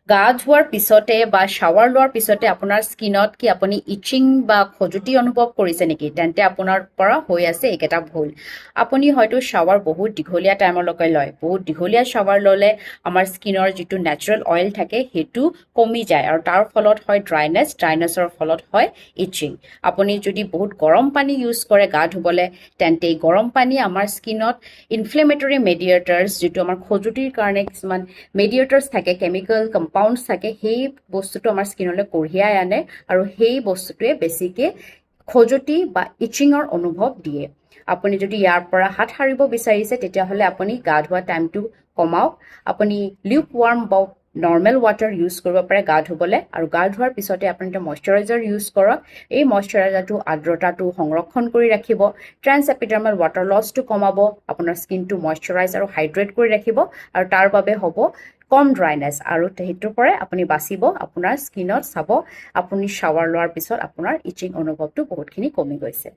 গা ধোৱাৰ পিছতে বা শাৱাৰ লোৱাৰ পিছতে আপোনাৰ স্কিনত কি আপুনি ইচিং বা খজুতি অনুভৱ কৰিছে নেকি? তেন্তে আপোনাৰ পৰা হৈ আছে এইকেইটা ভুল। আপুনি হয়তো শাৱাৰ বহুত দীঘলীয়া টাইমলৈকে লয়। বহুত দীঘলীয়া শাৱাৰ ল'লে আমাৰ স্কিনৰ যিটো নেচাৰেল অইল থাকে সেইটো কমি যায় আৰু তাৰ ফলত হয় ড্ৰাইনেছৰ ফলত হয় ইচিং। আপুনি যদি বহুত গৰম পানী ইউজ কৰে গা ধুবলৈ, তেন্তে এই গৰম পানী আমাৰ স্কিনত ইনফ্লেমেটৰী মেডিয়েটাৰ্ছ, যিটো আমাৰ খজুতিৰ কাৰণে কিছুমান মেডিয়েটাৰ্ছ থাকে, কেমিকেল কম্পাউণ্ডছ থাকে, সেই বস্তুটো আমাৰ স্কিনলৈ কঢ়িয়াই আনে আৰু সেই বস্তুটোৱে বেছিকৈ খজুতি বা ইচিঙৰ অনুভৱ দিয়ে। আপুনি যদি ইয়াৰ পৰা হাত সাৰিব বিচাৰিছে তেতিয়াহ'লে আপুনি গা ধোৱা টাইমটো কমাওক। আপুনি লিউক ৱাৰ্ম বা নৰ্মেল ৱাটাৰ ইউজ কৰিব পাৰে গা ধুবলৈ, আৰু গা ধোৱাৰ পিছতে আপুনি এটা মইশ্চাৰাইজাৰ ইউজ কৰক। এই মইশ্চাৰাইজাৰটো আৰ্দ্ৰতাটো সংৰক্ষণ কৰি ৰাখিব, ট্ৰেন্স এপিডাৰ্মেল ৱাটাৰ লছটো কমাব, আপোনাৰ স্কিনটো মইশ্চাৰাইজ আৰু হাইড্ৰেট কৰি ৰাখিব, আৰু তাৰ বাবে হ'ব কম ড্ৰাইনেছ, আৰু সেইটোৰ পৰাই আপুনি বাচিব। আপোনাৰ স্কিনত চাব আপুনি শাৱাৰ লোৱাৰ পিছত আপোনাৰ ইচিং অনুভৱটো বহুতখিনি কমি গৈছে।